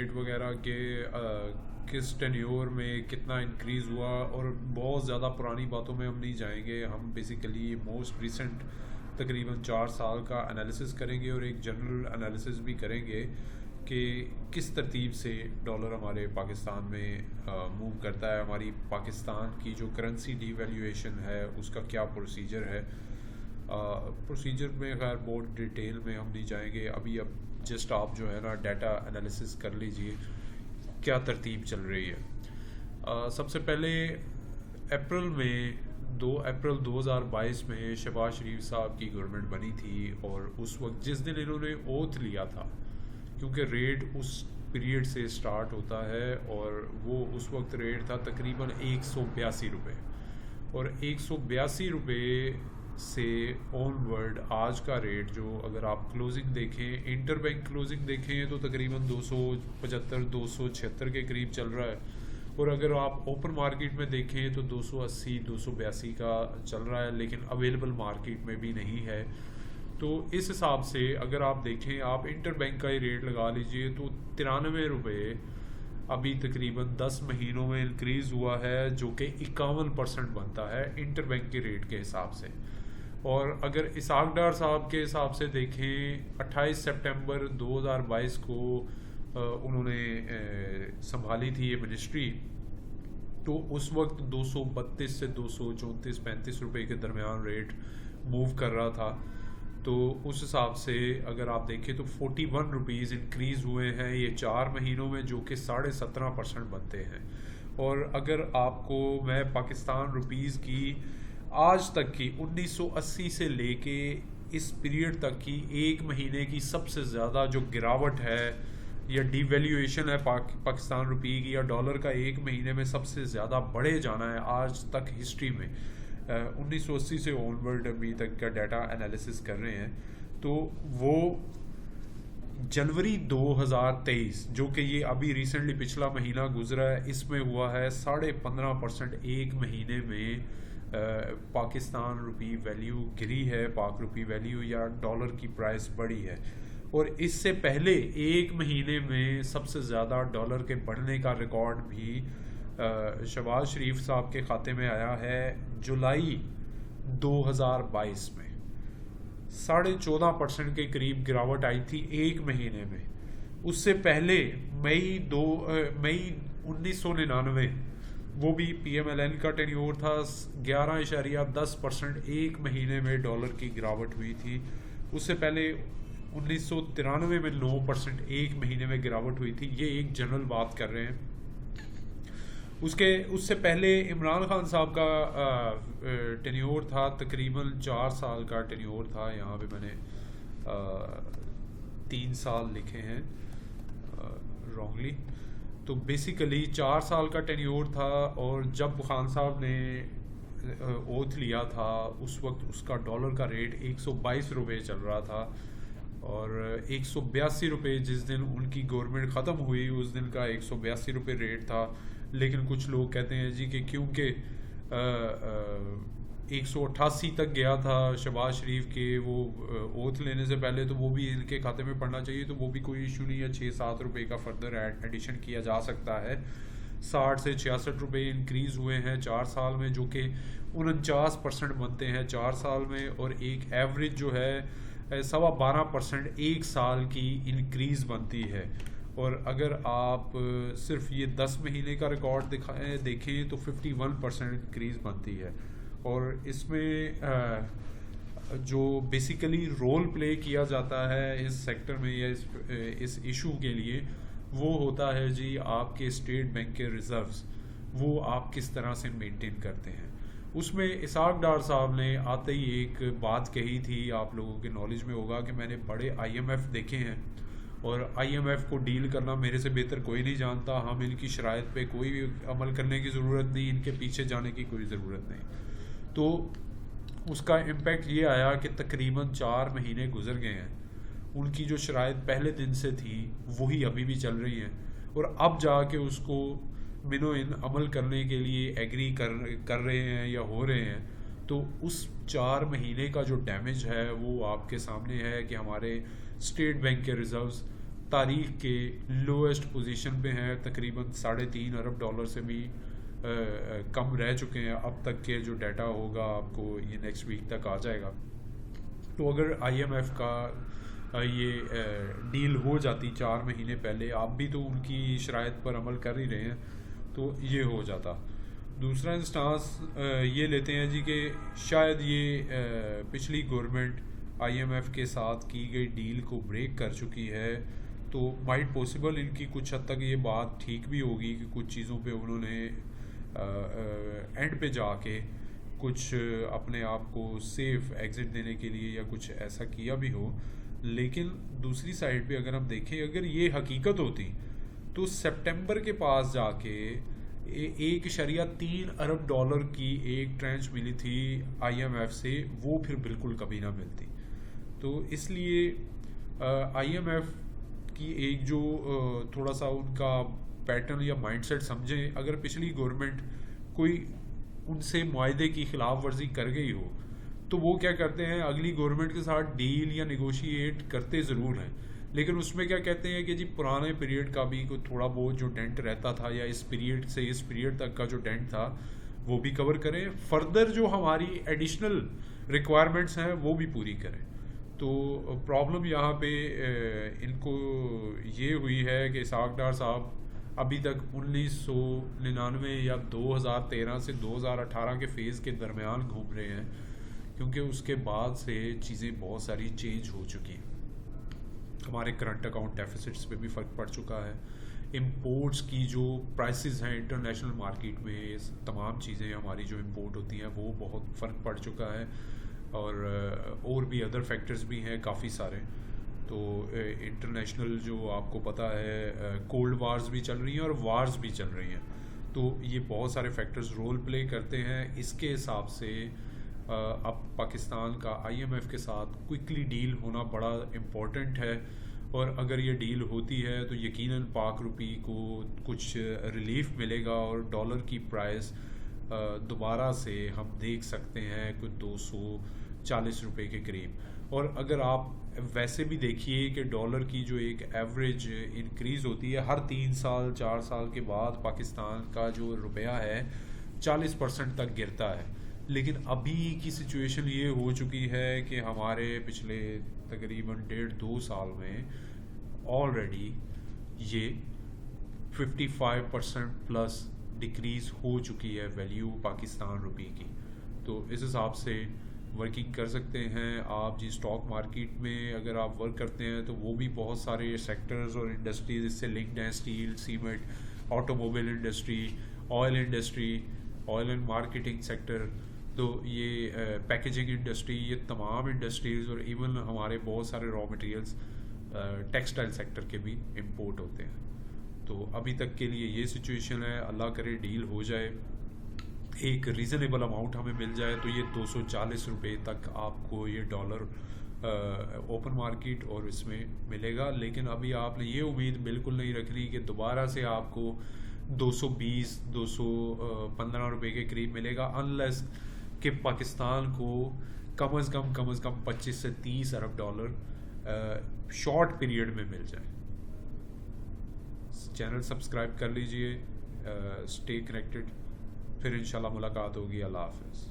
Rate وغیرہ کے کس ٹینیور میں کتنا انکریز ہوا، اور بہت زیادہ پرانی باتوں میں ہم نہیں جائیں گے. ہم بیسیکلی موسٹ ریسنٹ تقریباً 4 سال کا انالیسس کریں گے اور ایک جنرل انالیسس بھی کریں گے کہ کس ترتیب سے ڈالر ہمارے پاکستان میں موو کرتا ہے. ہماری پاکستان کی جو کرنسی ڈی ویلیویشن ہے اس کا کیا پروسیجر ہے. پروسیجر میں خیر بہت ڈیٹیل میں ہم نہیں جائیں گے ابھی. اب جسٹ آپ جو ہے نا ڈیٹا انالیسس کر لیجئے کیا ترتیب چل رہی ہے. سب سے پہلے اپریل میں 2 اپریل 2022 میں شہباز شریف صاحب کی گورنمنٹ بنی تھی، اور اس وقت جس دن انہوں نے اوتھ لیا تھا، کیونکہ ریٹ اس پیریڈ سے سٹارٹ ہوتا ہے، اور وہ اس وقت ریٹ تھا تقریباً 182 روپے، اور 182 روپے سے آن ورڈ آج کا ریٹ جو اگر آپ کلوزنگ دیکھیں، انٹر بینک کلوزنگ دیکھیں تو تقریباً 275 276 کے قریب چل رہا ہے، اور اگر آپ اوپن مارکیٹ میں دیکھیں تو 280 282 کا چل رہا ہے، لیکن اویلیبل مارکیٹ میں بھی نہیں ہے. تو اس حساب سے اگر آپ دیکھیں، آپ انٹر بینک کا ہی ریٹ لگا لیجئے تو 93 روپے ابھی تقریباً 10 مہینوں میں انکریز ہوا ہے، جو کہ 51% بنتا ہے انٹر بینک کے ریٹ کے حساب سے. اور اگر اسحاق ڈار صاحب کے حساب سے دیکھیں، 28 سپٹمبر 2022 کو انہوں نے سنبھالی تھی یہ منسٹری، تو اس وقت 232 سے 234 35 روپے کے درمیان ریٹ موو کر رہا تھا. تو اس حساب سے اگر آپ دیکھیں تو 41 روپیز انکریز ہوئے ہیں یہ 4 مہینوں میں، جو کہ 17.5% بنتے ہیں. اور اگر آپ کو میں پاکستان روپیز کی آج تک کی 1980 سے لے کے اس پیریڈ تک کی ایک مہینے کی سب سے زیادہ جو گراوٹ ہے یا ڈی ویلیویشن ہے پاکستان روپی کی یا ڈالر کا، ایک مہینے میں سب سے زیادہ بڑھے جانا ہے آج تک ہسٹری میں. 1980 سے آن ورڈ ابھی تک کا ڈیٹا انالیسس کر رہے ہیں، تو وہ جنوری 2023 جو کہ یہ ابھی ریسنٹلی پچھلا مہینہ گزرا ہے، اس میں ہوا ہے 15.5% ایک مہینے میں پاکستان روپی ویلیو گری ہے، پاک روپی ویلیو یا ڈالر کی پرائس بڑھی ہے. اور اس سے پہلے ایک مہینے میں سب سے زیادہ ڈالر کے بڑھنے کا ریکارڈ بھی شہباز شریف صاحب کے کھاتے میں آیا ہے جولائی 2022 میں. 14.5% کے قریب گراوٹ آئی تھی ایک مہینے میں. اس سے پہلے مئی 1999 وہ بھی پی ایم ایل این کا ٹینیور تھا، 11.10% ایک مہینے میں ڈالر کی گراوٹ ہوئی تھی. اس سے پہلے 1993 میں 9% ایک مہینے میں گراوٹ ہوئی تھی. یہ ایک جنرل بات کر رہے ہیں. اس سے پہلے عمران خان صاحب کا ٹینیور تھا تقریباً 4 سال کا ٹینیور تھا. یہاں پہ میں نے 3 سال لکھے ہیں رانگلی. تو بیسیکلی 4 سال کا ٹینیور تھا، اور جب خان صاحب نے اوتھ لیا تھا اس وقت اس کا ڈالر کا ریٹ 122 روپے چل رہا تھا، اور 182 روپے جس دن ان کی گورنمنٹ ختم ہوئی اس دن کا 182 روپے ریٹ تھا. لیکن کچھ لوگ کہتے ہیں جی کہ کیونکہ 188 تک گیا تھا شہباز شریف کے وہ اوتھ لینے سے پہلے، تو وہ بھی ان کے کھاتے میں پڑنا چاہیے، تو وہ بھی کوئی ایشو نہیں ہے. 6-7 روپے کا فردر ایڈیشن کیا جا سکتا ہے. 60 سے 66 روپے انکریز ہوئے ہیں 4 سال میں، جو کہ 49% بنتے ہیں 4 سال میں. اور ایک ایوریج جو ہے 12.25% ایک سال کی انکریز بنتی ہے. اور اگر آپ صرف یہ 10 مہینے کا ریکارڈ دیکھیں تو 51% انکریز بنتی ہے. اور اس میں جو بیسیکلی رول پلے کیا جاتا ہے اس سیکٹر میں یا اس ایشو کے لیے، وہ ہوتا ہے جی آپ کے اسٹیٹ بینک کے ریزروز، وہ آپ کس طرح سے مینٹین کرتے ہیں. اس میں اسحاق ڈار صاحب نے آتے ہی ایک بات کہی تھی، آپ لوگوں کے نالج میں ہوگا کہ میں نے بڑے آئی ایم ایف دیکھے ہیں، اور آئی ایم ایف کو ڈیل کرنا میرے سے بہتر کوئی نہیں جانتا. ہم ان کی شرائط پہ کوئی عمل کرنے کی ضرورت نہیں، ان کے پیچھے جانے کی کوئی ضرورت نہیں. تو اس کا امپیکٹ یہ آیا کہ تقریباً 4 مہینے گزر گئے ہیں، ان کی جو شرائط پہلے دن سے تھی وہی ابھی بھی چل رہی ہیں، اور اب جا کے اس کو منو ان عمل کرنے کے لیے ایگری کر رہے ہیں یا ہو رہے ہیں. تو اس 4 مہینے کا جو ڈیمیج ہے وہ آپ کے سامنے ہے کہ ہمارے اسٹیٹ بینک کے ریزروز تاریخ کے لویسٹ پوزیشن پہ ہیں، تقریباً $3.5 ارب سے بھی کم رہ چکے ہیں اب تک کے جو ڈیٹا ہوگا آپ کو یہ نیکسٹ ویک تک آ جائے گا. تو اگر آئی ایم ایف کا یہ ڈیل ہو جاتی 4 مہینے پہلے، آپ بھی تو ان کی شرائط پر عمل کر ہی رہے ہیں، تو یہ ہو جاتا. دوسرا انسٹانس یہ لیتے ہیں جی کہ شاید یہ پچھلی گورنمنٹ آئی ایم ایف کے ساتھ کی گئی ڈیل کو بریک کر چکی ہے، تو مائٹ پاسبل ان کی کچھ حد تک یہ بات ٹھیک بھی ہوگی کہ کچھ چیزوں پہ انہوں نے اینڈ پہ جا کے کچھ اپنے آپ کو سیف ایگزٹ دینے کے لیے یا کچھ ایسا کیا بھی ہو. لیکن دوسری سائڈ پہ اگر ہم دیکھیں، اگر یہ حقیقت ہوتی تو سپٹمبر کے پاس جا کے $1.3 ارب کی ایک ٹرانچ ملی تھی آئی ایم ایف سے، وہ پھر بالکل کبھی نہ ملتی. تو اس لیے آئی ایم ایف کی ایک جو تھوڑا سا ان کا پیٹرن یا مائنڈ سیٹ سمجھیں، اگر پچھلی گورنمنٹ کوئی ان سے معاہدے کی خلاف ورزی کر گئی ہو تو وہ کیا کرتے ہیں، اگلی گورنمنٹ کے ساتھ ڈیل یا نیگوشیٹ کرتے ضرور ہیں، لیکن اس میں کیا کہتے ہیں کہ جی پرانے پیریڈ کا بھی کوئی تھوڑا بہت جو ڈینٹ رہتا تھا یا اس پیریڈ سے اس پیریڈ تک کا جو ڈینٹ تھا وہ بھی کور کریں، فردر جو ہماری ایڈیشنل ریکوائرمنٹس ہیں وہ بھی پوری کریں. تو پرابلم یہاں پہ ان کو یہ ہوئی ہے کہ اسحاق ڈار صاحب ابھی تک 1999 یا 2013 سے 2018 کے فیز کے درمیان گھوم رہے ہیں، کیونکہ اس کے بعد سے چیزیں بہت ساری چینج ہو چکی ہیں. ہمارے کرنٹ اکاؤنٹ ڈیفیسٹس پہ بھی فرق پڑ چکا ہے، امپورٹس کی جو پرائسز ہیں انٹرنیشنل مارکیٹ میں، تمام چیزیں ہماری جو امپورٹ ہوتی ہیں وہ بہت فرق پڑ چکا ہے، اور بھی ادر فیکٹرز بھی ہیں کافی سارے. تو انٹرنیشنل جو آپ کو پتہ ہے کولڈ وارز بھی چل رہی ہیں اور وارز بھی چل رہی ہیں، تو یہ بہت سارے فیکٹرز رول پلے کرتے ہیں. اس کے حساب سے اب پاکستان کا آئی ایم ایف کے ساتھ کوئکلی ڈیل ہونا بڑا امپورٹنٹ ہے، اور اگر یہ ڈیل ہوتی ہے تو یقیناً پاک روپی کو کچھ ریلیف ملے گا، اور ڈالر کی پرائس دوبارہ سے ہم دیکھ سکتے ہیں کوئی $240 کے قریب. اور اگر آپ ویسے بھی دیکھیے کہ ڈالر کی جو ایک ایوریج انکریز ہوتی ہے ہر 3 سال 4 سال کے بعد، پاکستان کا جو روپیہ ہے 40% تک گرتا ہے، لیکن ابھی کی سچویشن یہ ہو چکی ہے کہ ہمارے پچھلے تقریباً 1.5-2 سال میں آلریڈی یہ 55% پلس ڈکریز ہو چکی ہے ویلیو پاکستان روپی کی. تو اس حساب سے ورکنگ کر سکتے ہیں آپ جی. اسٹاک مارکیٹ میں اگر آپ ورک کرتے ہیں تو وہ بھی بہت سارے سیکٹرز اور انڈسٹریز اس سے لنکڈ ہیں، steel, cement, automobile industry, oil industry, oil and marketing sector, تو یہ پیکیجنگ انڈسٹری، یہ تمام انڈسٹریز، اور ایون ہمارے بہت سارے را مٹیریلز ٹیکسٹائل سیکٹر کے بھی امپورٹ ہوتے ہیں. تو ابھی تک کے لیے یہ سچویشن ہے. اللہ کرے ڈیل ہو جائے، ایک ریزنیبل اماؤنٹ ہمیں مل جائے تو یہ $240 تک آپ کو یہ ڈالر اوپن مارکیٹ اور اس میں ملے گا. لیکن ابھی آپ نے یہ امید بالکل نہیں رکھنی کہ دوبارہ سے آپ کو $215 کے قریب ملے گا، انلیس کہ پاکستان کو کم از کم 25 سے 30 ارب ڈالر شارٹ پیریڈ میں مل جائے. چینل سبسکرائب کر لیجئے، اسٹے کنیکٹڈ، پھر انشاءاللہ ملاقات ہوگی. اللہ حافظ.